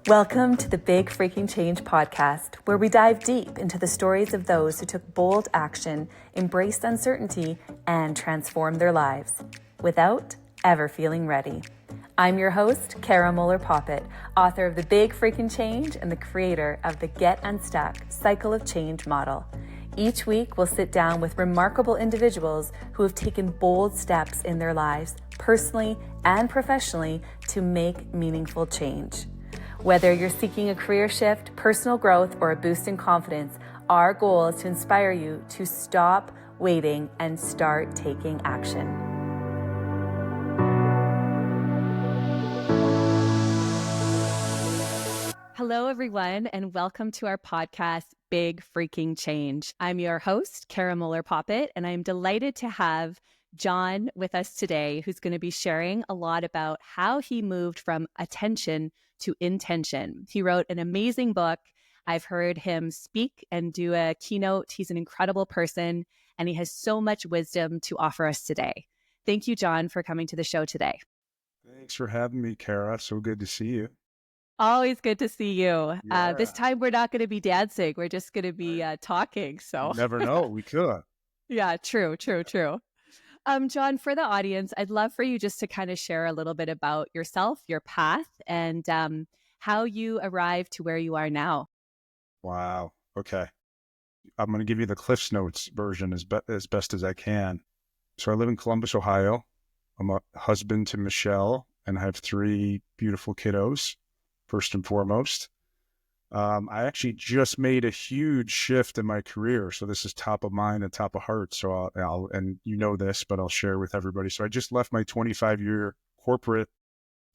Welcome to the Big Freaking Change podcast, where we dive deep into the stories of those who took bold action, embraced uncertainty, and transformed their lives without ever feeling ready. I'm your host, Cara Moeller Poppitt, author of The Big Freaking Change and the creator of the Get Unstuck Cycle of Change model. Each week, we'll sit down with remarkable individuals who have taken bold steps in their lives, personally and professionally, to make meaningful change. Whether you're seeking a career shift, personal growth, or a boost in confidence, our goal is to inspire you to stop waiting and start taking action. Hello, everyone, and welcome to our podcast, Big Freaking Change. I'm your host, Cara Moeller Poppitt, and I'm delighted to have Jon with us today, who's going to be sharing a lot about how he moved from attention to intention. He wrote an amazing book. I've heard him speak and do a keynote. He's an incredible person, and he has so much wisdom to offer us today. Thank you, Jon, for coming to the show today. Thanks for having me, Cara. So good to see you. Always good to see you. Yeah. This time we're not going to be dancing. We're just going to be talking. So you never know. We could. Yeah, true. Jon, for the audience, I'd love for you just to kind of share a little bit about yourself, your path, and how you arrived to where you are now. Wow. Okay. I'm going to give you the Cliff's Notes version as best as I can. So I live in Columbus, Ohio. I'm a husband to Michelle, and I have 3 beautiful kiddos, first and foremost. I actually just made a huge shift in my career. So this is top of mind and top of heart. So I'll and you know this, but I'll share with everybody. So I just left my 25-year corporate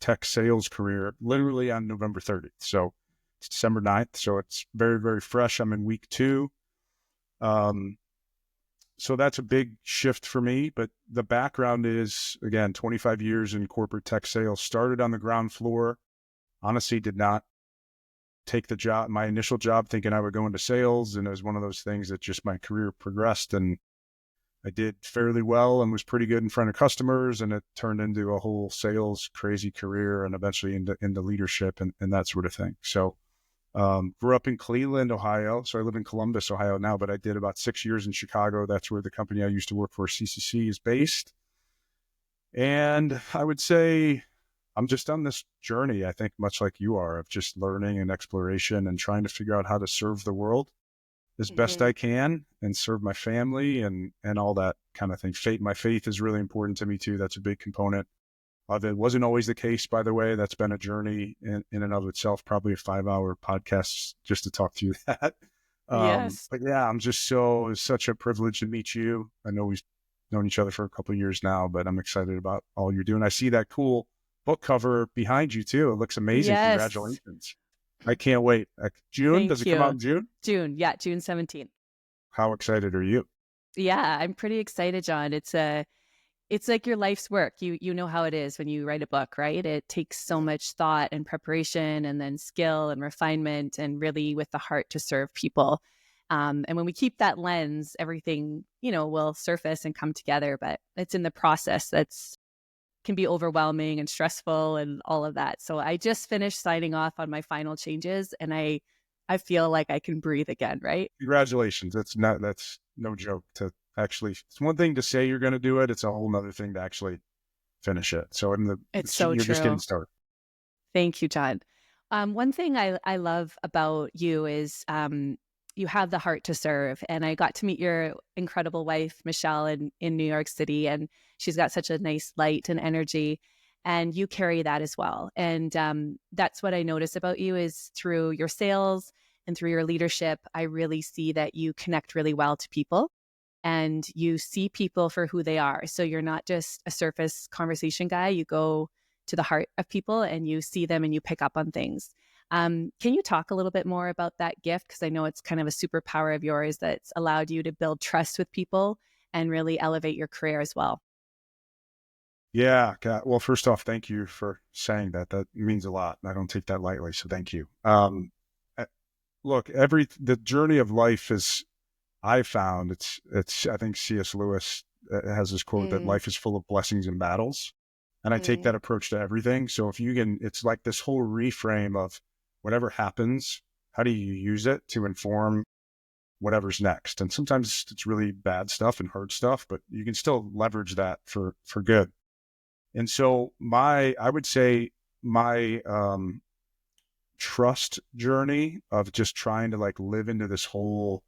tech sales career literally on November 30th. So it's December 9th. So it's very, very fresh. I'm in week 2. So that's a big shift for me. But the background is, again, 25 years in corporate tech sales. Started on the ground floor. Honestly, did not take the job, my initial job, thinking I would go into sales. And it was one of those things that just my career progressed, and I did fairly well and was pretty good in front of customers. And it turned into a whole sales crazy career and eventually into leadership and that sort of thing. So, grew up in Cleveland, Ohio. So I live in Columbus, Ohio now, but I did about 6 years in Chicago. That's where the company I used to work for, CCC, is based. And I would say I'm just on this journey, I think, much like you are, of just learning and exploration and trying to figure out how to serve the world as best I can and serve my family and all that kind of thing. My faith is really important to me too. That's a big component of it. Wasn't always the case, by the way. That's been a journey in and of itself, probably a 5-hour podcast just to talk to you that. Yes. But yeah, it's such a privilege to meet you. I know we've known each other for a couple of years now, but I'm excited about all you're doing. I see that cool book cover behind you too. It looks amazing. Yes. Congratulations. I can't wait. June? Does it come out in June? June 17th. How excited are you? Yeah, I'm pretty excited, Jon. It's like your life's work. You know how it is when you write a book, right? It takes so much thought and preparation and then skill and refinement and really with the heart to serve people. And when we keep that lens, everything, will surface and come together, but it's in the process can be overwhelming and stressful and all of that. So I just finished signing off on my final changes, and I feel like I can breathe again, right? Congratulations. That's no joke to actually, it's one thing to say you're going to do it. It's a whole nother thing to actually finish it. So it's so you're true. Just getting started. Thank you, Jon. One thing I love about you is, you have the heart to serve. And I got to meet your incredible wife, Michelle, in New York City. And she's got such a nice light and energy. And you carry that as well. And that's what I notice about you is through your sales and through your leadership, I really see that you connect really well to people and you see people for who they are. So you're not just a surface conversation guy. You go to the heart of people and you see them and you pick up on things. Can you talk a little bit more about that gift? Because I know it's kind of a superpower of yours that's allowed you to build trust with people and really elevate your career as well. Yeah. Well, first off, thank you for saying that. That means a lot. I don't take that lightly. So thank you. Look, the journey of life is, I found I think C.S. Lewis has this quote that life is full of blessings and battles. And I take that approach to everything. So if you can, it's like this whole reframe of whatever happens, how do you use it to inform whatever's next? And sometimes it's really bad stuff and hard stuff, but you can still leverage that for good. And so I would say my trust journey of just trying to like live into this whole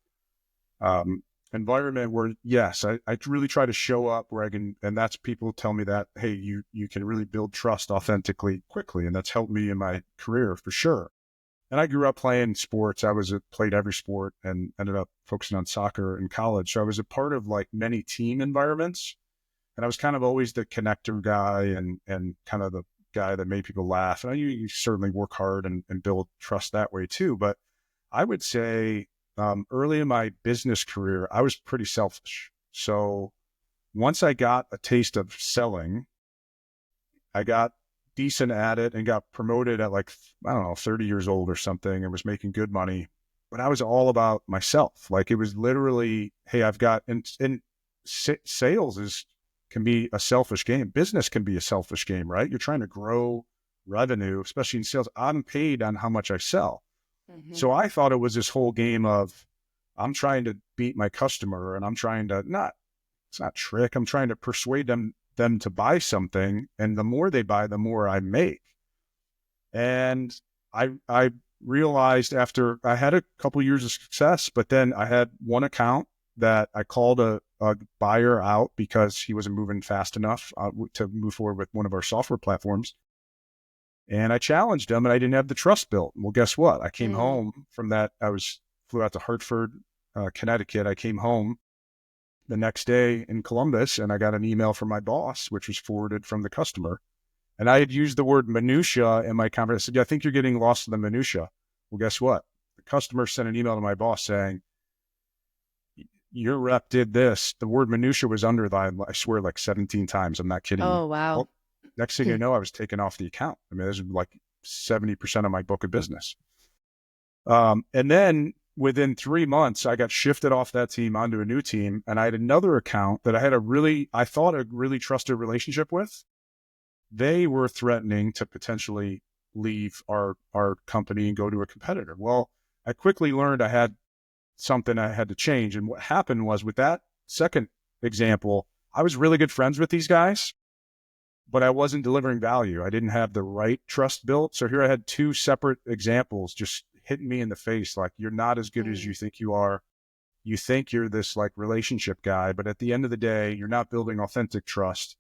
um, environment where, yes, I really try to show up where I can, and that's people tell me that, hey, you can really build trust authentically quickly. And that's helped me in my career for sure. And I grew up playing sports. Played every sport and ended up focusing on soccer in college. So I was a part of like many team environments, and I was kind of always the connector guy and kind of the guy that made people laugh. And you certainly work hard and build trust that way too. But I would say early in my business career, I was pretty selfish. So once I got a taste of selling, I got decent at it and got promoted at like, I don't know, 30 years old or something, and was making good money. But I was all about myself. Like it was literally, hey, sales can be a selfish game. Business can be a selfish game, right? You're trying to grow revenue, especially in sales. I'm paid on how much I sell. Mm-hmm. So I thought it was this whole game of I'm trying to beat my customer, and I'm trying to it's not trick. I'm trying to persuade them to buy something. And the more they buy, the more I make. And I realized after I had a couple years of success, but then I had one account that I called a buyer out because he wasn't moving fast enough to move forward with one of our software platforms. And I challenged him, and I didn't have the trust built. Well, guess what? I came home from that. Flew out to Hartford, Connecticut. I came home the next day in Columbus, and I got an email from my boss, which was forwarded from the customer. And I had used the word minutia in my conversation. I said, yeah, I think you're getting lost in the minutia. Well, guess what? The customer sent an email to my boss saying, your rep did this. The word minutia was underlined, I swear, like 17 times. I'm not kidding you. Oh, wow. Well, next thing I know, I was taken off the account. I mean, this is like 70% of my book of business. And then within 3 months, I got shifted off that team onto a new team. And I had another account that I thought a really trusted relationship with. They were threatening to potentially leave our company and go to a competitor. Well, I quickly learned I had something I had to change. And what happened was, with that second example, I was really good friends with these guys, but I wasn't delivering value. I didn't have the right trust built. So here I had two separate examples just hitting me in the face. Like, you're not as good as you think you are. You think you're this like relationship guy, but at the end of the day, you're not building authentic trust.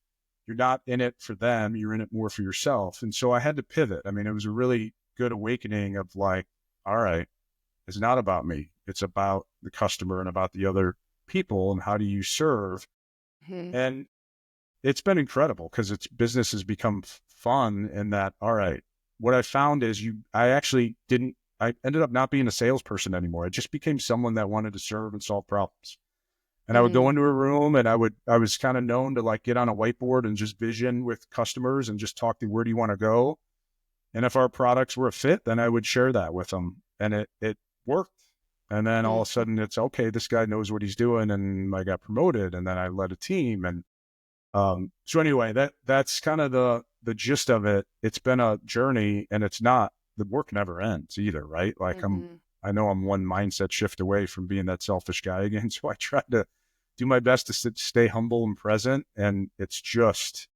You're not in it for them. You're in it more for yourself. And so I had to pivot. I mean, it was a really good awakening of like, all right, it's not about me. It's about the customer and about the other people and how do you serve. Mm-hmm. And it's been incredible because business has become fun in that, all right, what I found is I ended up not being a salesperson anymore. I just became someone that wanted to serve and solve problems. And I would go into a room and I was kind of known to like get on a whiteboard and just vision with customers and just talk to where do you want to go? And if our products were a fit, then I would share that with them. And it worked. And then all of a sudden it's okay, this guy knows what he's doing. And I got promoted and then I led a team. And so anyway, that's kind of the gist of it. It's been a journey, and the work never ends either, right? Like I know I'm one mindset shift away from being that selfish guy again. So I try to do my best to stay humble and present. And it's just,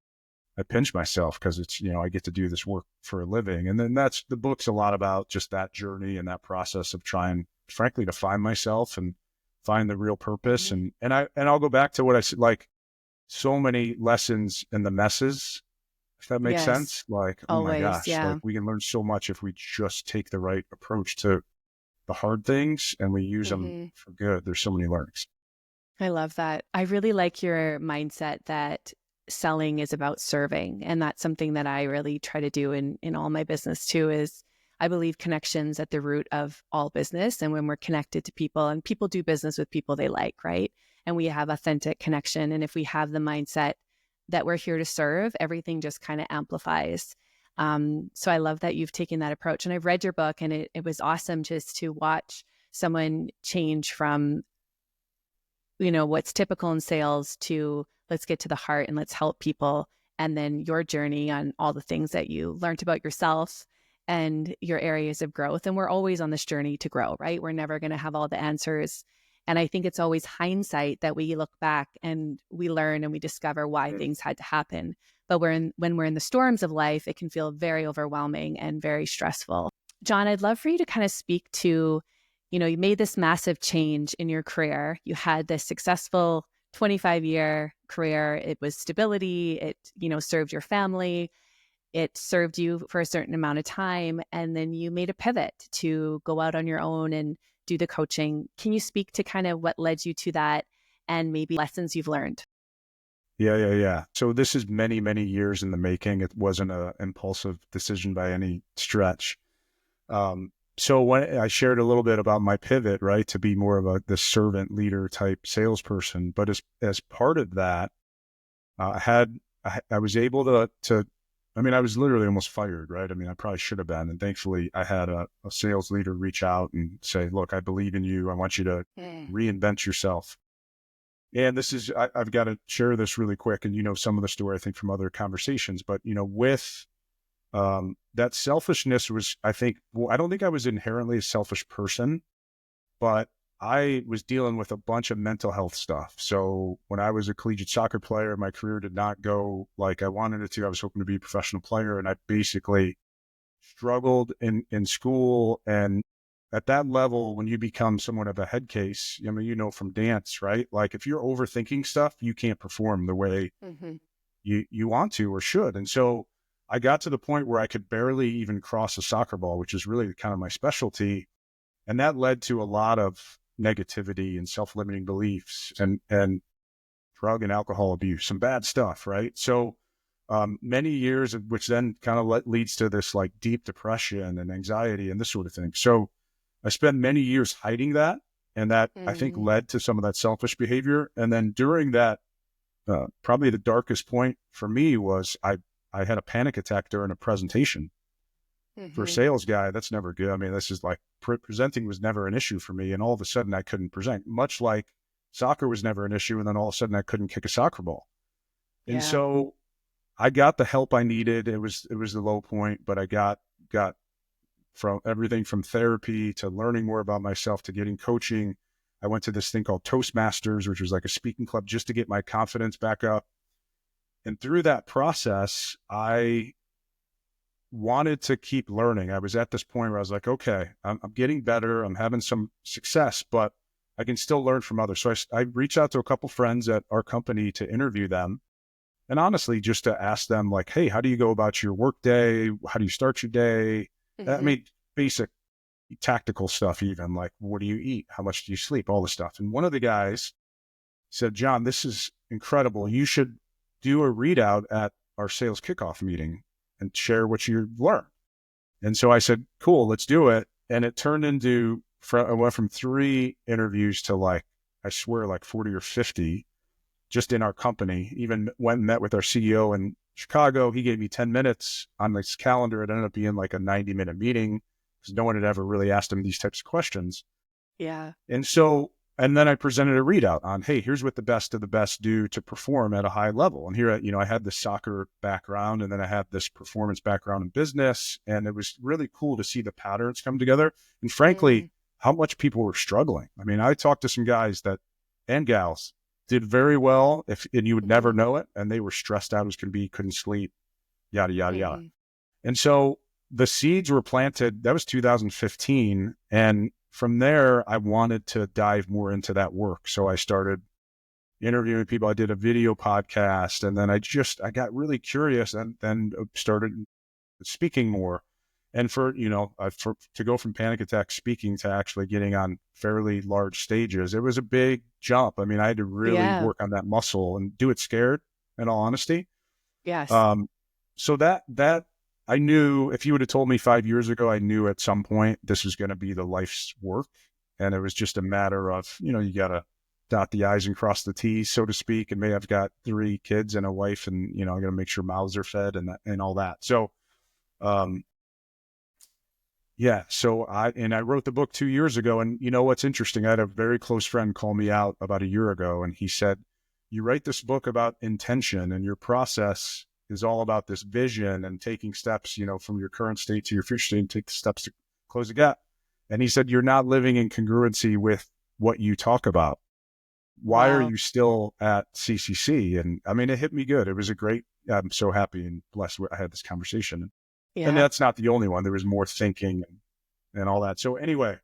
I pinch myself because it's, I get to do this work for a living. And then the book's a lot about just that journey and that process of trying, frankly, to find myself and find the real purpose. And I'll go back to what I said, like so many lessons in the messes, if that makes sense. Like, oh my gosh, like we can learn so much if we just take the right approach to the hard things and we use them for good. There's so many learnings. I love that. I really like your mindset that selling is about serving. And that's something that I really try to do in all my business too, is I believe connections at the root of all business. And when we're connected to people, and people do business with people they like, right? And we have authentic connection. And if we have the mindset that we're here to serve, everything just kind of amplifies. So I love that you've taken that approach. And I've read your book, and it was awesome just to watch someone change from, what's typical in sales to let's get to the heart and let's help people. And then your journey on all the things that you learned about yourself and your areas of growth. And we're always on this journey to grow, right? We're never going to have all the answers. And I think it's always hindsight that we look back and we learn and we discover why things had to happen. But when we're in the storms of life, it can feel very overwhelming and very stressful. Jon, I'd love for you to kind of speak to, you made this massive change in your career. You had this successful 25-year career. It was stability. It, served your family. It served you for a certain amount of time. And then you made a pivot to go out on your own and do the coaching. Can you speak to kind of what led you to that and maybe lessons you've learned? Yeah. So this is many, many years in the making. It wasn't an impulsive decision by any stretch. So when I shared a little bit about my pivot, right, to be more of the servant leader type salesperson, but as part of that, I was able to, I was literally almost fired, right? I probably should have been. And thankfully I had a sales leader reach out and say, look, I believe in you. I want you to reinvent yourself. And I've got to share this really quick. And some of the story, I think, from other conversations, but with that selfishness was, I don't think I was inherently a selfish person, but I was dealing with a bunch of mental health stuff. So when I was a collegiate soccer player, my career did not go like I wanted it to. I was hoping to be a professional player, and I basically struggled in school. And at that level, when you become somewhat of a head case, from dance, right? Like if you're overthinking stuff, you can't perform the way you want to or should. And so I got to the point where I could barely even cross a soccer ball, which is really kind of my specialty. And that led to a lot of negativity and self-limiting beliefs and drug and alcohol abuse, some bad stuff, right? So many years, which then kind of leads to this like deep depression and anxiety and this sort of thing. So I spent many years hiding that, and that I think led to some of that selfish behavior. And then during that, probably the darkest point for me was I had a panic attack during a presentation. For a sales guy, that's never good. This is like presenting was never an issue for me. And all of a sudden I couldn't present, much like soccer was never an issue. And then all of a sudden I couldn't kick a soccer ball. And so I got the help I needed. It was the low point, but I got from everything from therapy to learning more about myself to getting coaching. I went to this thing called Toastmasters, which was like a speaking club just to get my confidence back up. And through that process, I wanted to keep learning. I was at this point where I was like, okay, I'm getting better. I'm having some success, but I can still learn from others. So I reached out to a couple friends at our company to interview them. And honestly, just to ask them like, hey, how do you go about your work day? How do you start your day? Basic tactical stuff, even like, what do you eat? How much do you sleep? All this stuff. And one of the guys said, Jon, this is incredible. You should do a readout at our sales kickoff meeting and share what you learned. And so I said, cool, let's do it. And it turned into, I went from 3 interviews to like 40 or 50 just in our company. Even went and met with our CEO in Chicago. He gave me 10 minutes on his calendar. It ended up being like a 90-minute meeting because no one had ever really asked him these types of questions. Yeah. And then I presented a readout on, hey, here's what the best of the best do to perform at a high level. And here, I had this soccer background, and then I had this performance background in business. And it was really cool to see the patterns come together. And frankly, how much people were struggling. I talked to some guys and gals did very well, and you would never know it. And they were stressed out as can be, couldn't sleep, yada, yada, yada. And so the seeds were planted. That was 2015. And from there, I wanted to dive more into that work. So I started interviewing people. I did a video podcast, and then I got really curious and then started speaking more. And to go from panic attack speaking to actually getting on fairly large stages, it was a big jump. I had to really work on that muscle and do it scared, in all honesty. Yes. So that I knew, if you would have told me 5 years ago, I knew at some point this was going to be the life's work. And it was just a matter of, you got to dot the I's and cross the T's, so to speak. And I've got 3 kids and a wife, and, I got to make sure mouths are fed and all that. So, so I wrote the book 2 years ago. And what's interesting, I had a very close friend call me out about a year ago, and he said, you write this book about intention, and your process is all about this vision and taking steps, from your current state to your future state and take the steps to close the gap. And he said, you're not living in congruency with what you talk about. Why are Wow. you still at CCC? And I mean, it hit me good. It was I'm so happy and blessed I had this conversation. And Yeah. that's not the only one. There was more thinking and all that. So anyway,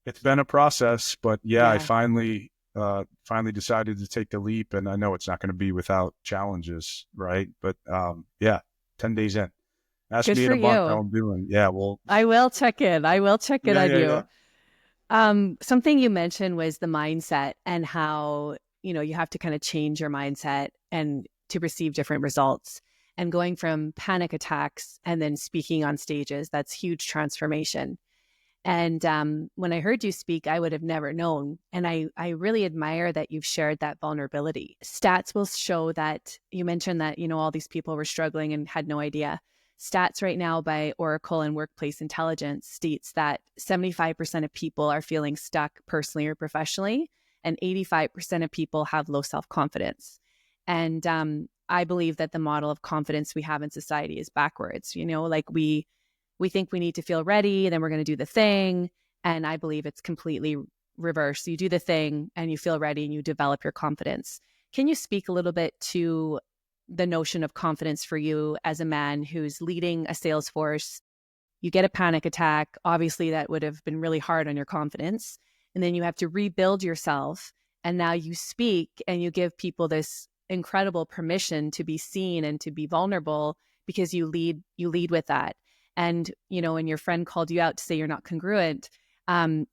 it's been a process, but yeah, I Yeah. finally decided to take the leap, and I know it's not going to be without challenges, right? But yeah, 10 days in. Ask Good me in for a month how you. I'm doing. Yeah, well, I will check in. I will check in yeah, on yeah, yeah. you. Something you mentioned was the mindset and how, you have to kind of change your mindset and to receive different results. And going from panic attacks and then speaking on stages, that's huge transformation. And when I heard you speak, I would have never known. And I really admire that you've shared that vulnerability. Stats will show that you mentioned that, all these people were struggling and had no idea. Stats right now by Oracle and Workplace Intelligence states that 75% of people are feeling stuck personally or professionally, and 85% of people have low self-confidence. And I believe that the model of confidence we have in society is backwards. Like we think we need to feel ready, then we're going to do the thing. And I believe it's completely reverse. You do the thing and you feel ready and you develop your confidence. Can you speak a little bit to the notion of confidence for you as a man who's leading a sales force? You get a panic attack. Obviously, that would have been really hard on your confidence. And then you have to rebuild yourself. And now you speak and you give people this incredible permission to be seen and to be vulnerable because you lead with that. And, when your friend called you out to say you're not congruent,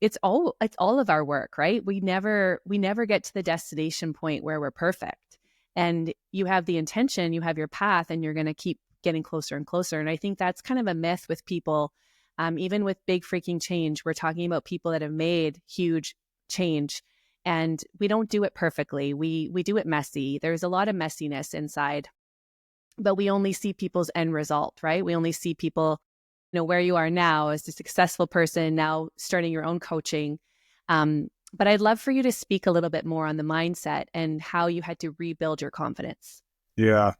it's all of our work, right? We never get to the destination point where we're perfect. And you have the intention, you have your path, and you're going to keep getting closer and closer. And I think that's kind of a myth with people. Even with big freaking change, we're talking about people that have made huge change, and we don't do it perfectly. We do it messy. There's a lot of messiness inside, but we only see people's end result, right? We only see people, where you are now as a successful person, now starting your own coaching. But I'd love for you to speak a little bit more on the mindset and how you had to rebuild your confidence. Yeah,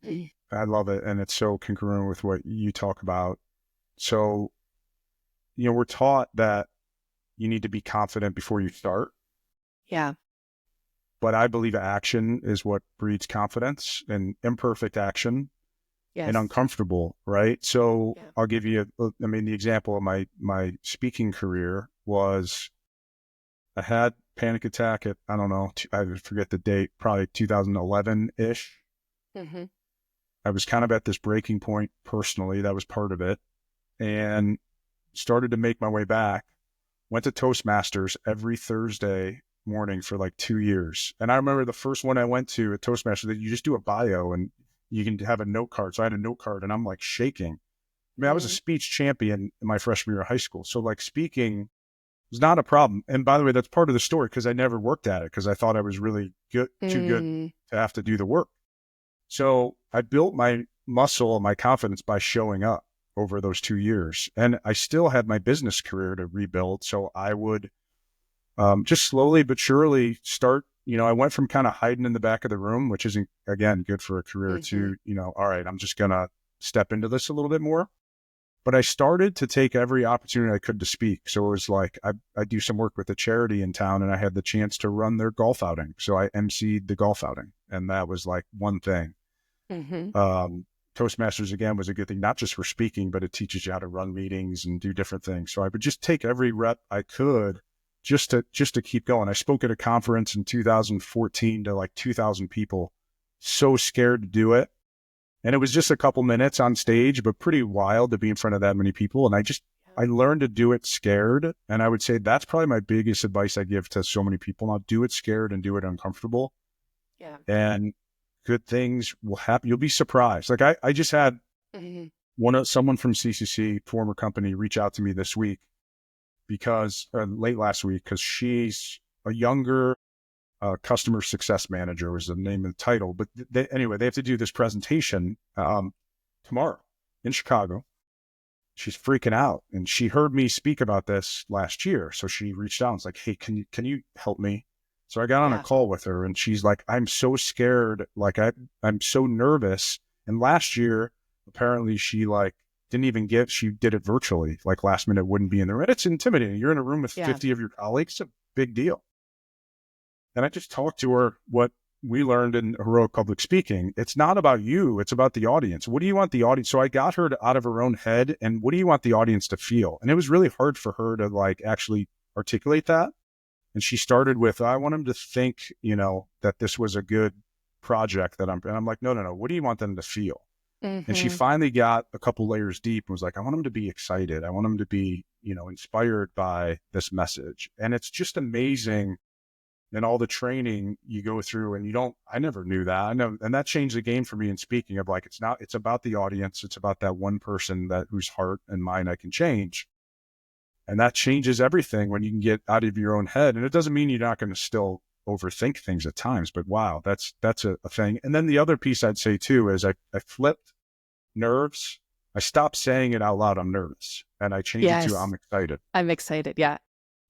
I love it. And it's so congruent with what you talk about. So, we're taught that you need to be confident before you start. Yeah. But I believe action is what breeds confidence, and imperfect action and Yes. uncomfortable, right? So Yeah. I'll give you, the example of my speaking career was I had panic attack at, I don't know, I forget the date, probably 2011-ish. Mm-hmm. I was kind of at this breaking point personally. That was part of it. And started to make my way back. Went to Toastmasters every Thursday morning for like 2 years. And I remember the first one I went to at Toastmasters that you just do a bio and you can have a note card. So I had a note card and I'm like shaking. I mean, I was a speech champion in my freshman year of high school. So like speaking was not a problem. And by the way, that's part of the story because I never worked at it because I thought I was really good, too good to have to do the work. So I built my muscle and my confidence by showing up over those 2 years. And I still had my business career to rebuild. So I would just slowly but surely start, I went from kind of hiding in the back of the room, which isn't, again, good for a career to, all right, I'm just going to step into this a little bit more. But I started to take every opportunity I could to speak. So it was like, I do some work with a charity in town and I had the chance to run their golf outing. So I emceed the golf outing. And that was like one thing. Toastmasters, again, was a good thing, not just for speaking, but it teaches you how to run meetings and do different things. So I would just take every rep I could just to keep going. I spoke at a conference in 2014 to like 2,000 people, so scared to do it. And it was just a couple minutes on stage, but pretty wild to be in front of that many people. And I learned to do it scared. And I would say that's probably my biggest advice I give to so many people. Now, do it scared and do it uncomfortable. Yeah. And good things will happen. You'll be surprised. Like I just had someone from CCC, former company, reach out to me this week because late last week, because she's a younger customer success manager was the name of the title. But anyway, they have to do this presentation tomorrow in Chicago. She's freaking out, and she heard me speak about this last year. So she reached out and was like, "Hey, can you help me?" So I got on a Yeah. call with her and she's like, I'm so scared. Like I'm so nervous. And last year, apparently she like didn't even she did it virtually, like last minute wouldn't be in the room. It's intimidating. You're in a room with Yeah. 50 of your colleagues. It's a big deal. And I just talked to her what we learned in heroic public speaking. It's not about you. It's about the audience. What do you want the audience? So I got her out of her own head. And what do you want the audience to feel? And it was really hard for her to like actually articulate that. And she started with, I want them to think, that this was a good project and I'm like, no. What do you want them to feel? And she Mm-hmm. finally got a couple layers deep and was like, I want them to be excited. I want them to be, inspired by this message. And it's just amazing. And all the training you go through and I never knew that. I know. And that changed the game for me in speaking of like, it's about the audience. It's about that one person whose heart and mind I can change. And that changes everything when you can get out of your own head. And it doesn't mean you're not going to still overthink things at times, but wow, that's a thing. And then the other piece I'd say too is I flipped nerves. I stopped saying it out loud. I'm nervous. And I changed it to Yes. I'm excited. I'm excited. Yeah.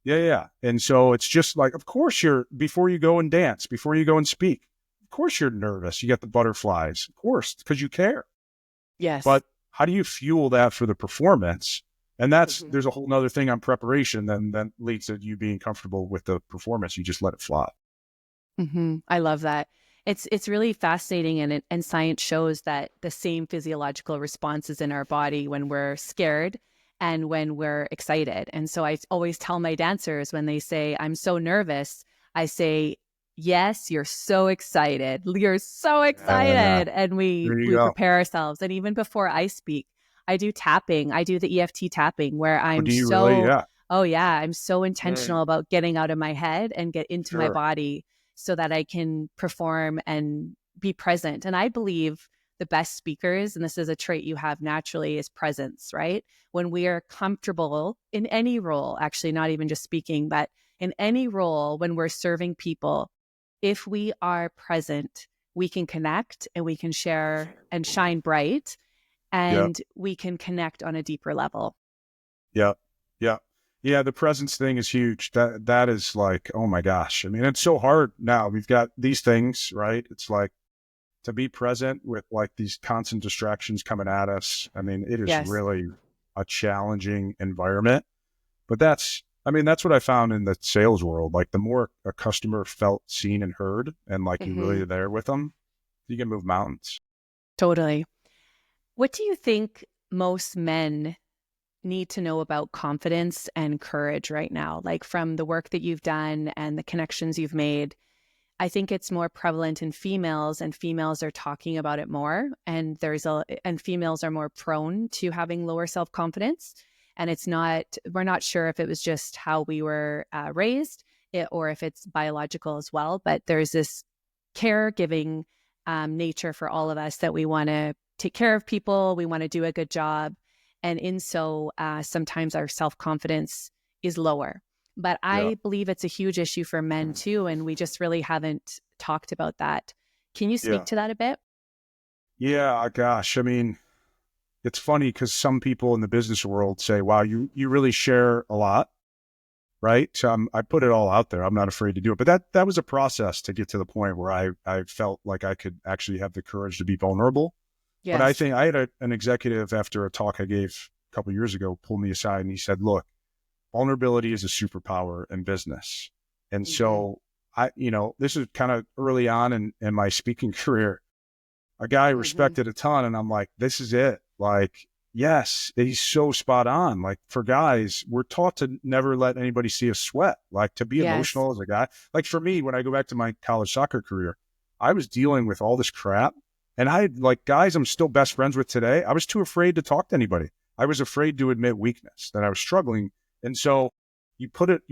Yeah. And so it's just like, of course before you go and dance, before you go and speak, of course you're nervous. You get the butterflies, of course, because you care. Yes. But how do you fuel that for the performance? And there's a whole nother thing on preparation that leads to you being comfortable with the performance. You just let it fly. Mm-hmm. I love that. It's really fascinating, and science shows that the same physiological responses in our body when we're scared and when we're excited. And so I always tell my dancers when they say, I'm so nervous, I say, yes, you're so excited. You're so excited. And we There you we go. prepare ourselves. And even before I speak, I do tapping. I do the EFT tapping where Oh, do you really? Yeah. oh yeah, I'm so intentional about getting out of my head and get into my Sure. body so that I can perform and be present. And I believe the best speakers, and this is a trait you have naturally, is presence, right? When we are comfortable in any role, actually, not even just speaking, but in any role, when we're serving people, if we are present, we can connect and we can share and shine bright, Yeah. and we can connect on a deeper level. Yeah. Yeah. Yeah. The presence thing is huge. That is like, oh my gosh. I mean, it's so hard now. We've got these things, right? It's like to be present with like these constant distractions coming at us. I mean, it is Yes. really a challenging environment, but that's what I found in the sales world. Like the more a customer felt seen and heard and like you really Mm-hmm. are there with them, you can move mountains. Totally. What do you think most men need to know about confidence and courage right now? Like from the work that you've done and the connections you've made, I think it's more prevalent in females, and females are talking about it more. And females are more prone to having lower self-confidence. And we're not sure if it was just how we were raised, or if it's biological as well. But there's this caregiving nature for all of us that we want to take care of people. We want to do a good job. And in so, sometimes our self-confidence is lower. But Yeah. I believe it's a huge issue for men too. And we just really haven't talked about that. Can you speak Yeah. to that a bit? Yeah. Gosh. I mean, it's funny because some people in the business world say, wow, you really share a lot. Right. So I put it all out there. I'm not afraid to do it. But that was a process to get to the point where I felt like I could actually have the courage to be vulnerable. But I Yes. think I had an executive after a talk I gave a couple of years ago pull me aside and he said, look, vulnerability is a superpower in business. And Mm-hmm. so this is kind of early on in my speaking career, a guy I Mm-hmm. respected a ton. And I'm like, this is it. Like, yes, he's so spot on. Like for guys, we're taught to never let anybody see us sweat, like to be Yes. emotional as a guy. Like for me, when I go back to my college soccer career, I was dealing with all this crap. And I had like guys I'm still best friends with today. I was too afraid to talk to anybody. I was afraid to admit weakness, that I was struggling. And so you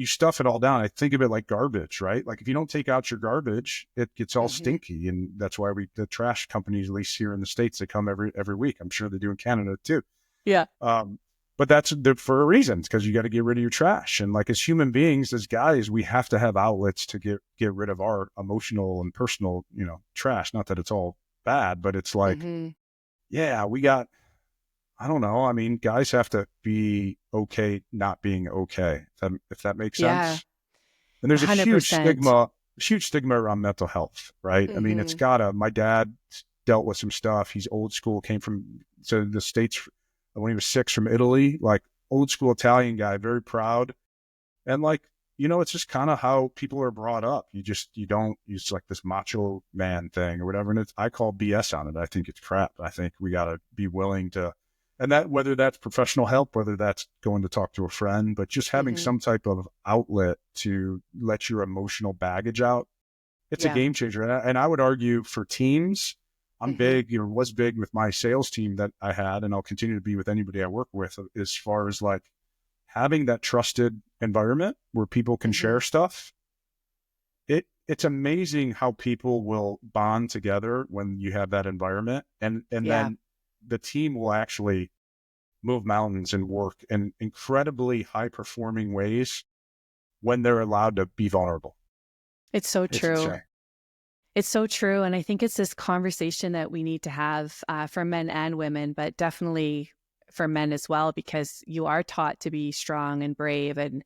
stuff it all down. I think of it like garbage, right? Like if you don't take out your garbage, it gets all Mm-hmm. stinky. And that's why the trash companies, at least here in the States, they come every week. I'm sure they do in Canada too. Yeah. But that's for a reason. It's because you got to get rid of your trash. And like as human beings, as guys, we have to have outlets to get rid of our emotional and personal, trash. Not that it's all bad, but it's like, Mm-hmm. yeah, I don't know. I mean, guys have to be okay not being okay, if that makes Yeah. sense. And there's a huge 100%. stigma. huge stigma around mental health, right? I mean, Hmm. my dad dealt with some stuff. He's old school, came from to the States when he was 6 from Italy, like old school Italian guy, very proud. And like, it's just kind of how people are brought up. You don't, it's like this macho man thing or whatever. And I call BS on it. I think it's crap. I think we got to be willing to, and that, whether that's professional help, whether that's going to talk to a friend, but just having Hmm. some type of outlet to let your emotional baggage out, it's a Yeah. game changer. And I would argue for teams, I'm Hmm. big, was big with my sales team that I had, and I'll continue to be with anybody I work with, as far as like having that trusted environment where people can Hmm. share stuff. It's amazing how people will bond together when you have that environment, and Yeah. then the team will actually move mountains and work in incredibly high performing ways when they're allowed to be vulnerable. It's so It's true. insane. It's so true. And I think it's this conversation that we need to have for men and women, but definitely for men as well, because you are taught to be strong and brave and,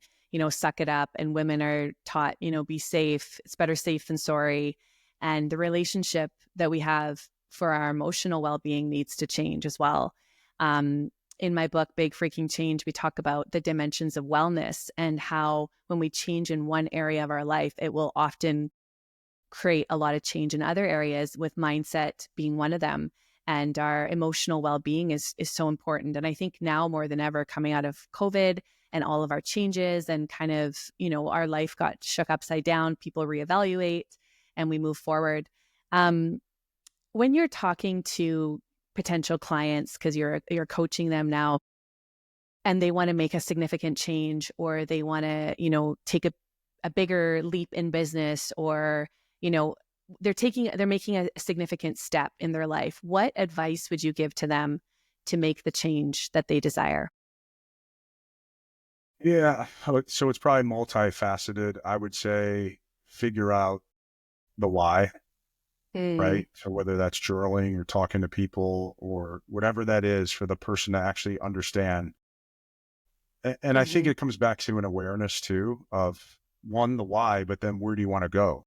suck it up. And women are taught, be safe. It's better safe than sorry. And the relationship that we have for our emotional well being needs to change as well. Um, in my book, Big Freaking Change, we talk about the dimensions of wellness and how when we change in one area of our life, it will often create a lot of change in other areas, with mindset being one of them. And our emotional well-being is so important. And I think now more than ever, coming out of COVID and all of our changes and kind of, our life got shook upside down, people reevaluate and we move forward. Um, when you're talking to potential clients, because you're coaching them now, and they want to make a significant change, or they want to, take a bigger leap in business, or, you know, they're making a significant step in their life. What advice would you give to them to make the change that they desire? Yeah. So it's probably multifaceted. I would say figure out the why, Mm, right? So whether that's journaling or talking to people or whatever that is for the person to actually understand. And I think hmm. it comes back to an awareness too of one, the why, but then where do you want to go?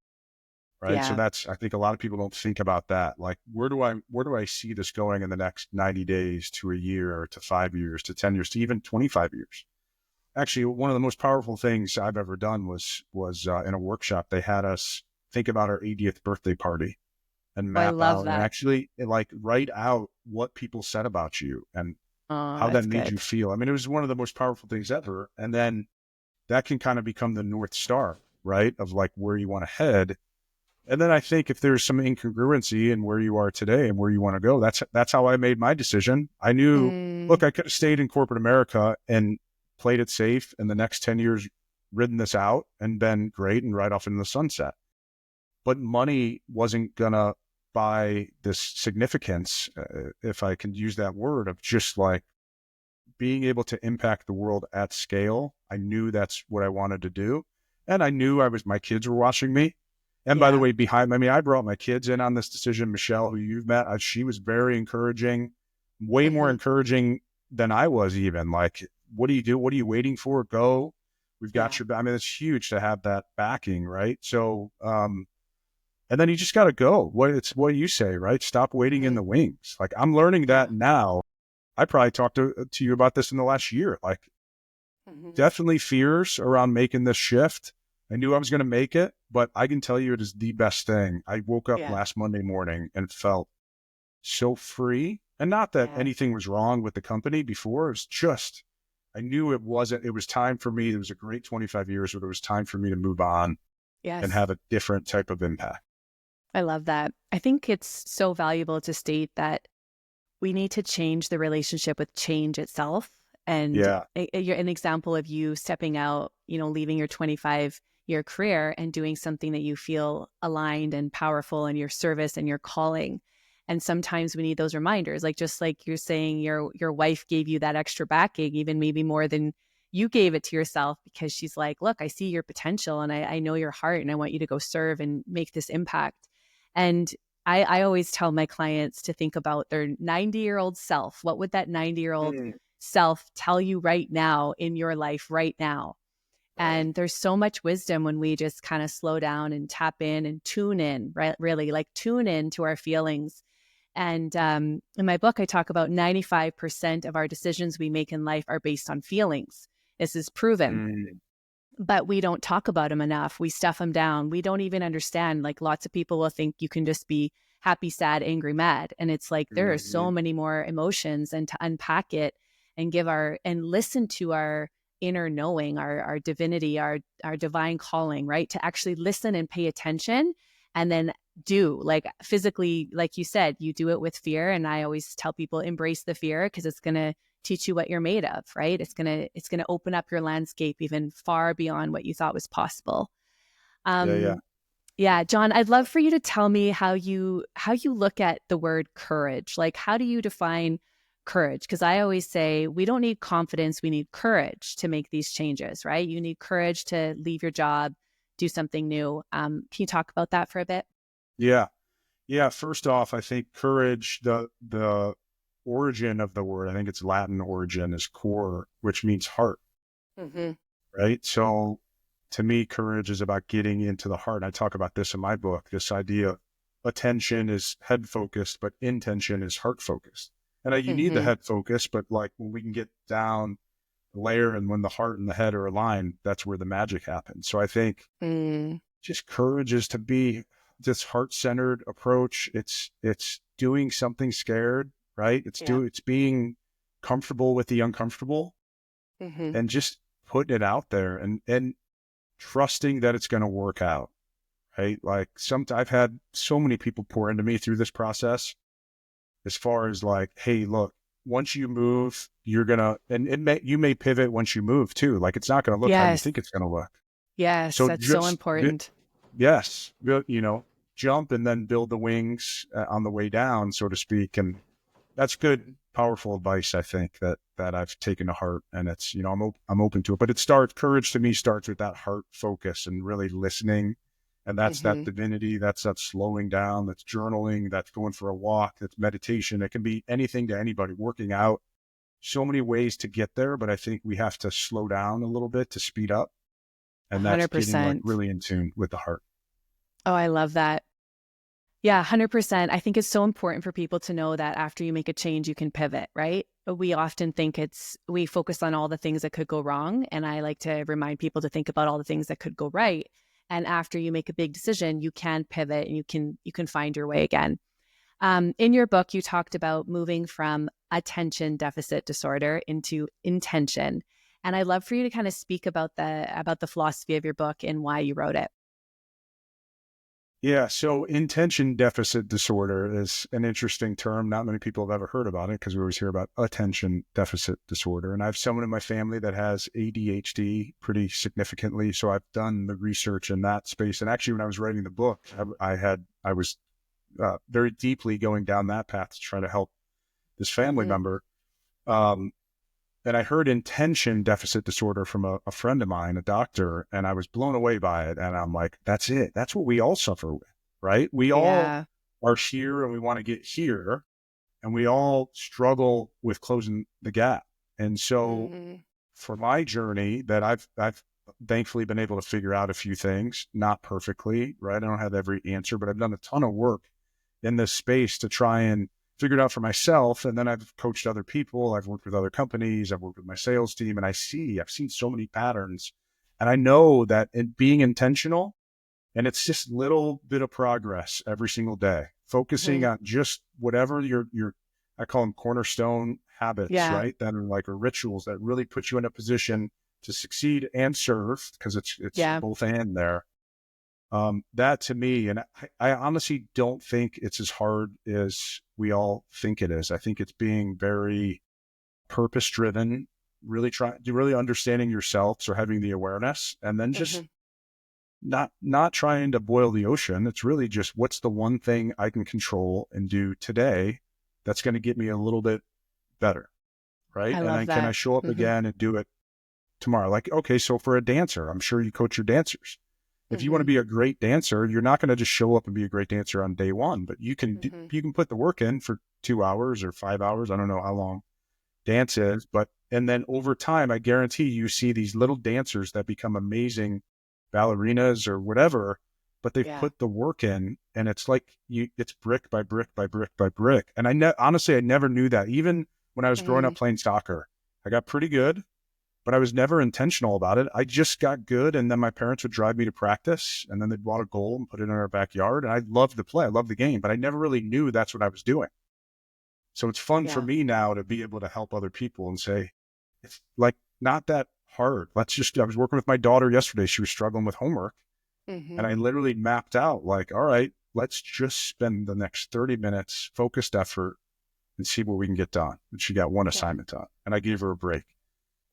Right. So Yeah. I think a lot of people don't think about that. Like, where do I see this going in the next 90 days to a year or to 5 years to 10 years to even 25 years? Actually, one of the most powerful things I've ever done was in a workshop. They had us think about our 80th birthday party and Oh, I map love out and that. actually like write out what people said about you and Oh, how that that's made you good. feel. I mean, it was one of the most powerful things ever. And then that can kind of become the North Star, right? Of like where you want to head. And then I think if there's some incongruency in where you are today and where you want to go, that's how I made my decision. I knew, Mm, look, I could have stayed in corporate America and played it safe and the next 10 years ridden this out and been great and right off into the sunset. But money wasn't gonna buy this significance, if I can use that word, of just like being able to impact the world at scale. I knew that's what I wanted to do. And I knew my kids were watching me. And by the yeah. way, I brought my kids in on this decision. Michelle, who you've met, she was very encouraging, way more Hmm. encouraging than I was even. Like, what do you do? What are you waiting for? Go. We've got Yeah. your, I mean, it's huge to have that backing, right? So, and then you just got to go. It's what you say, right? Stop waiting in Hmm. the wings. Like, I'm learning Yeah. that now. I probably talked to you about this in the last year. Like, Hmm. definitely fears around making this shift. I knew I was going to make it, but I can tell you it is the best thing. I woke up Yeah. last Monday morning and felt so free. And not that Yeah. anything was wrong with the company before. It was just, I knew it wasn't, it was time for me. It was a great 25 years, but it was time for me to move on and Yes. have a different type of impact. I love that. I think it's so valuable to state that we need to change the relationship with change itself. And Yeah. you're an example of you stepping out, leaving your 25-year career and doing something that you feel aligned and powerful in your service and your calling. And sometimes we need those reminders, like just like you're saying, your wife gave you that extra backing, even maybe more than you gave it to yourself, because she's like, look, I see your potential and I know your heart and I want you to go serve and make this impact. And I always tell my clients to think about their 90-year-old self. What would that 90-year-old Mm. self tell you right now in your life right now? And there's so much wisdom when we just kind of slow down and tap in and tune in, right? Really like tune in to our feelings. And in my book, I talk about 95% of our decisions we make in life are based on feelings. This is proven, Mm, but we don't talk about them enough. We stuff them down. We don't even understand. Like lots of people will think you can just be happy, sad, angry, mad. And it's like there are so mhm. many more emotions, and to unpack it and and listen to our inner knowing, our divinity, our divine calling, right? To actually listen and pay attention and then do like physically, like you said, you do it with fear. And I always tell people embrace the fear because it's going to teach you what you're made of, right? It's going to open up your landscape even far beyond what you thought was possible. Yeah, yeah. um yeah, Jon, I'd love for you to tell me how you look at the word courage. Like how do you define courage? Because I always say we don't need confidence, we need courage to make these changes, right? You need courage to leave your job, do something new. Can you talk about that for a bit? Yeah. Yeah. First off, I think courage, the origin of the word, I think it's Latin origin, is core, which means heart, Hmm. right? So to me, courage is about getting into the heart. And I talk about this in my book, this idea of attention is head focused, but intention is heart focused. And you need the Hmm. head focus, but like when we can get down the layer and when the heart and the head are aligned, that's where the magic happens. So I think Mm. just courage is to be this heart-centered approach. It's doing something scared, right? Yeah. It's being comfortable with the uncomfortable Hmm. and just putting it out there and trusting that it's going to work out, right? Like I've had so many people pour into me through this process as far as like, hey, look, once you move, you're gonna, and you may pivot once you move too. Like it's not going to look how you Yes. think it's going to look. Yes, So that's so just important. yes, jump and then build the wings on the way down, so to speak. And that's good, powerful advice, I think, that I've taken to heart. And it's, I'm open to it. But courage to me starts with that heart focus and really listening. And that's that Hmm. divinity, that's that slowing down, that's journaling, that's going for a walk, that's meditation. It can be anything to anybody, working out. So many ways to get there, but I think we have to slow down a little bit to speed up. And that's getting like 100%. really in tune with the heart. Oh, I love that. Yeah, 100%. I think it's so important for people to know that after you make a change, you can pivot, right? We often think we focus on all the things that could go wrong. And I like to remind people to think about all the things that could go right. And after you make a big decision, you can pivot and you can find your way again. In your book, you talked about moving from attention deficit disorder into intention. And I'd love for you to kind of speak about the philosophy of your book and why you wrote it. Yeah, so intention deficit disorder is an interesting term. Not many people have ever heard about it because we always hear about attention deficit disorder. And I have someone in my family that has ADHD pretty significantly. So I've done the research in that space. And actually, when I was writing the book, I was very deeply going down that path to try to help this family Hmm. member. Um, and I heard intention deficit disorder from a friend of mine, a doctor, and I was blown away by it. And I'm like, that's it. That's what we all suffer with, right? We all Yeah. are here and we want to get here, and we all struggle with closing the gap. And so Hmm. for my journey that I've thankfully been able to figure out a few things, not perfectly, right? I don't have every answer, but I've done a ton of work in this space to try and figure it out for myself. And then I've coached other people. I've worked with other companies. I've worked with my sales team, and I've seen so many patterns. And I know that in being intentional, and it's just little bit of progress every single day, focusing Hmm. on just whatever I call them cornerstone habits, Yeah. right? That are like rituals that really put you in a position to succeed and serve, because it's Yeah. both and there. That to me, and I honestly don't think it's as hard as we all think it is. I think it's being very purpose driven, really understanding yourself. So having the awareness, and then just Hmm. not trying to boil the ocean. It's really just, what's the one thing I can control and do today that's going to get me a little bit better, right? I And love then can I that. show up Hmm. again and do it tomorrow? Like, okay, so for a dancer, I'm sure you coach your dancers. If you want to Hmm. be a great dancer, you're not going to just show up and be a great dancer on day one, but Hmm. you can put the work in for 2 hours or 5 hours. I don't know how long dance is, but And then over time, I guarantee you see these little dancers that become amazing ballerinas or whatever, but they've Yeah. put the work in, and it's like it's brick by brick by brick by brick. And honestly, I never knew that. Even when I was growing up Mm, playing soccer, I got pretty good, but I was never intentional about it. I just got good. And then my parents would drive me to practice, and then they'd want a goal and put it in our backyard. And I loved to play. I loved the game, but I never really knew that's what I was doing. So it's fun for yeah. me now to be able to help other people and say, it's like not that hard. I was working with my daughter yesterday. She was struggling with homework. And Hmm. I literally mapped out like, all right, let's just spend the next 30 minutes focused effort and see what we can get done. And she got one Yeah. assignment done, and I gave her a break.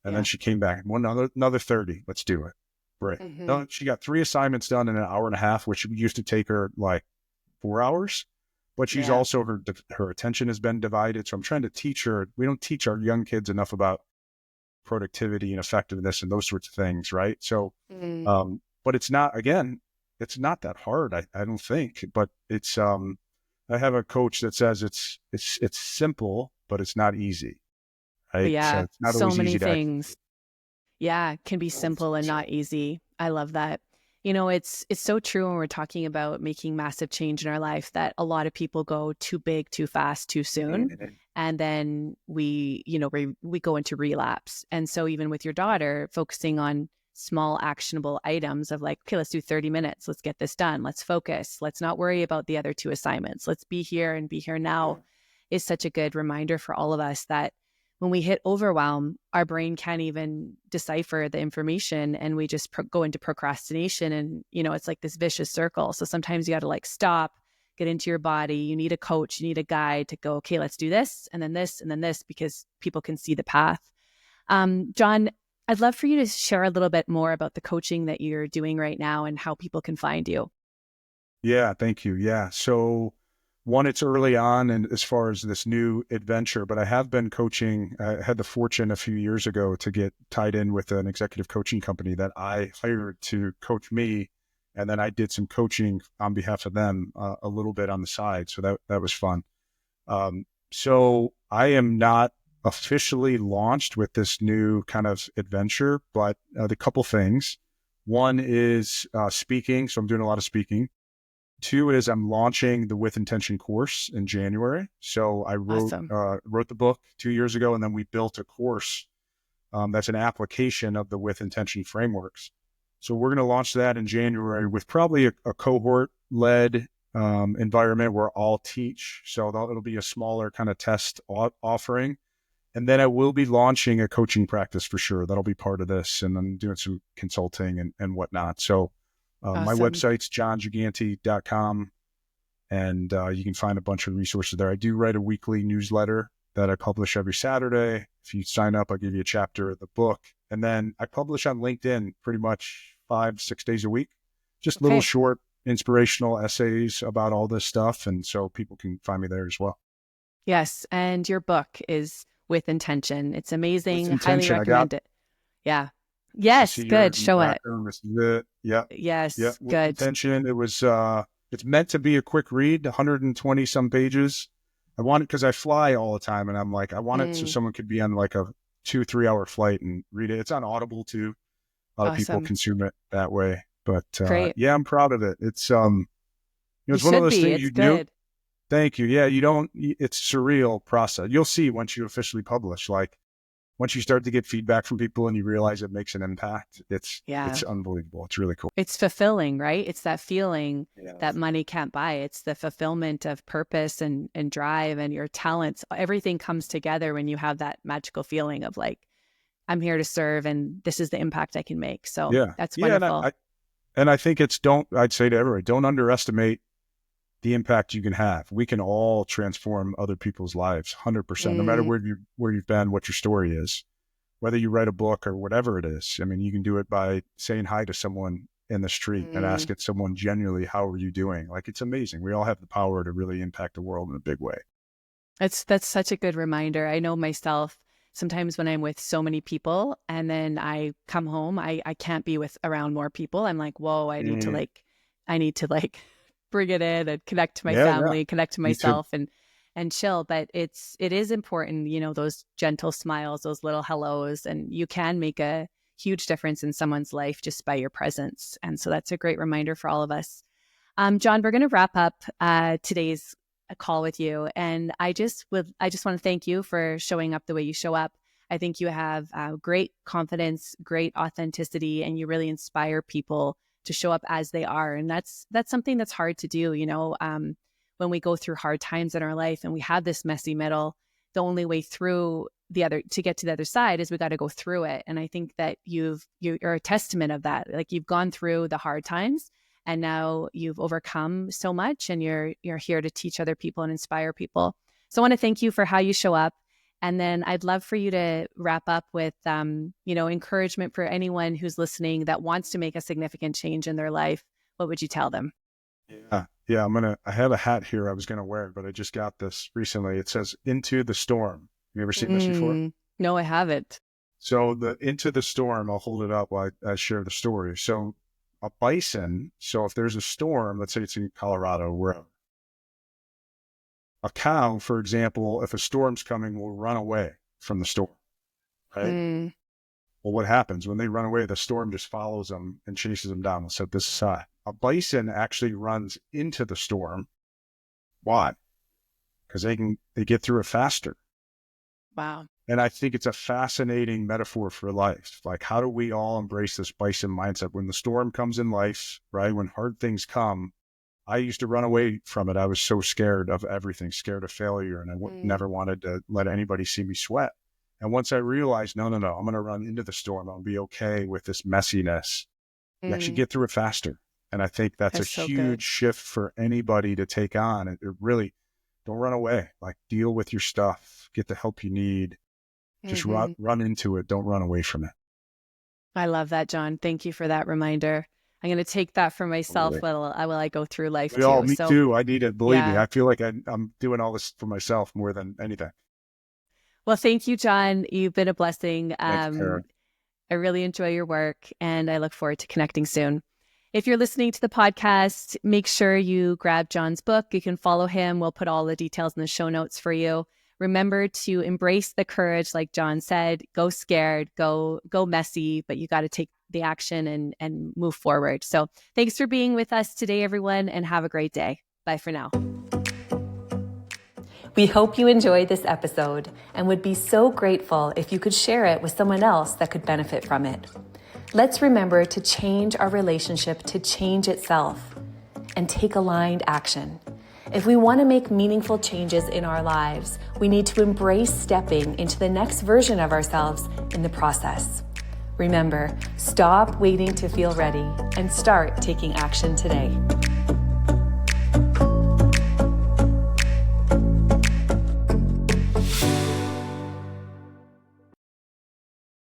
And then Yeah. she came back, another 30. Let's do it. Break. Hmm. No, she got 3 assignments done in an hour and a half, which used to take her like 4 hours. But she's Yeah. also, her attention has been divided. So I'm trying to teach her. We don't teach our young kids enough about productivity and effectiveness and those sorts of things, right? So, Mm. but it's not that hard. I don't think, but I have a coach that says it's simple, but it's not easy, right? So Yeah. it's not So always many easy to execute. things. Yeah, it can be simple and not easy. I love that. It's so true when we're talking about making massive change in our life that a lot of people go too big, too fast, too soon. And then we go into relapse. And so even with your daughter, focusing on small actionable items of like, okay, let's do 30 minutes. Let's get this done. Let's focus. Let's not worry about the other two assignments. Let's be here and be here now is such a good reminder for all of us that when we hit overwhelm, our brain can't even decipher the information and we just go into procrastination. And, it's like this vicious circle. So sometimes you got to like stop, get into your body. You need a coach, you need a guide to go, okay, let's do this and then this and then this because people can see the path. Jon, I'd love for you to share a little bit more about the coaching that you're doing right now and how people can find you. Yeah, thank you. Yeah. So one, it's early on and as far as this new adventure, but I have been coaching. I had the fortune a few years ago to get tied in with an executive coaching company that I hired to coach me. And then I did some coaching on behalf of them a little bit on the side. So that was fun. So I am not officially launched with this new kind of adventure, but the couple things. One is speaking. So I'm doing a lot of speaking. Two is I'm launching the With Intention course in January. So I Awesome. wrote the book 2 years ago, and then we built a course that's an application of the With Intention frameworks. So we're going to launch that in January with probably a cohort-led environment where I'll teach. So it'll be a smaller kind of test offering. And then I will be launching a coaching practice for sure. That'll be part of this. And I'm doing some consulting and whatnot. So my Awesome. website's jongiganti.com, and you can find a bunch of resources there. I do write a weekly newsletter that I publish every Saturday. If you sign up, I'll give you a chapter of the book. And then I publish on LinkedIn pretty much 5-6 days a week, just little Okay. short inspirational essays about all this stuff. And so people can find me there as well. Yes. And your book is With Intention. It's With amazing. Highly intention, I got recommend it. Yeah. to Yes. see Good. your Show it. background. This is it. Yeah. Yeah. Yes. With Good. intention. It was, it's meant to be a quick read, 120 some pages. I want it because I fly all the time, and I'm like, I want it so Mm, someone could be on like a 2-3 hour flight and read it. It's on Audible too. A lot of people awesome. consume it that way, but Great. yeah, I'm proud of it. It's You it's one of should those be. things It's you do. good. Thank you. Yeah, you don't. It's surreal process. You'll see once you officially publish. Like once you start to get feedback from people and you realize it makes an impact, Yeah. it's unbelievable. It's really cool. It's fulfilling, right? It's that feeling Yeah. that money can't buy. It's the fulfillment of purpose and drive and your talents. Everything comes together when you have that magical feeling of like, I'm here to serve and this is the impact I can make. So Yeah. that's Yeah. And wonderful. I think I'd say to everybody, don't underestimate the impact you can have. We can all transform other people's lives 100%, no matter Mm, where you've been, what your story is, whether you write a book or whatever it is. I mean, you can do it by saying hi to someone in the street and mm. asking someone genuinely, how are you doing? Like, it's amazing. We all have the power to really impact the world in a big way. That's such a good reminder. I know myself sometimes when I'm with so many people and then I come home, I can't be with around more people. I'm like, whoa, I need to like bring it in and connect to my Yeah. Yeah. family, connect to Me too. myself. And and chill. But it is important, those gentle smiles, those little hellos, and you can make a huge difference in someone's life just by your presence. And so that's a great reminder for all of us. Jon, we're going to wrap up today's call with you. And I just want to thank you for showing up the way you show up. I think you have great confidence, great authenticity, and you really inspire people to show up as they are. And that's something that's hard to do. When we go through hard times in our life and we have this messy middle, the only way through to get to the other side is we got to go through it. And I think that you're a testament of that. Like, you've gone through the hard times and now you've overcome so much, and you're here to teach other people and inspire people. So I want to thank you for how you show up. And then I'd love for you to wrap up with, encouragement for anyone who's listening that wants to make a significant change in their life. What would you tell them? Yeah. I have a hat here I was going to wear, but I just got this recently. It says "Into the Storm." You ever seen this before? No, I haven't. So the "Into the Storm," I'll hold it up while I share the story. So a bison, so if there's a storm, let's say it's in Colorado, wherever, a cow, for example, if a storm's coming, will run away from the storm, right? Well, what happens when they run away? The storm just follows them and chases them down. We'll set this aside. A bison actually runs into the storm. Why? Because they get through it faster. Wow. And I think it's a fascinating metaphor for life. Like, how do we all embrace this bison mindset? When the storm comes in life, right? When hard things come, I used to run away from it. I was so scared of everything, scared of failure. And I never wanted to let anybody see me sweat. And once I realized, no, I'm going to run into the storm. I'll be okay with this messiness. You actually get through it faster. And I think that's a huge shift for anybody to take on. It really, don't run away. Like, deal with your stuff, get the help you need. Just run into it. Don't run away from it. I love that, Jon. Thank you for that reminder. I'm going to take that for myself while I go through life too. Me too. I need it. Believe me, I feel like I'm doing all this for myself more than anything. Well, thank you, Jon. You've been a blessing. Thanks, Cara. I really enjoy your work, and I look forward to connecting soon. If you're listening to the podcast, make sure you grab Jon's book. You can follow him. We'll put all the details in the show notes for you. Remember to embrace the courage, like Jon said. Go scared, go messy, but you got to take the action and move forward. So thanks for being with us today, everyone, and have a great day. Bye for now. We hope you enjoyed this episode and would be so grateful if you could share it with someone else that could benefit from it. Let's remember to change our relationship to change itself and take aligned action. If we want to make meaningful changes in our lives, we need to embrace stepping into the next version of ourselves in the process. Remember, stop waiting to feel ready and start taking action today.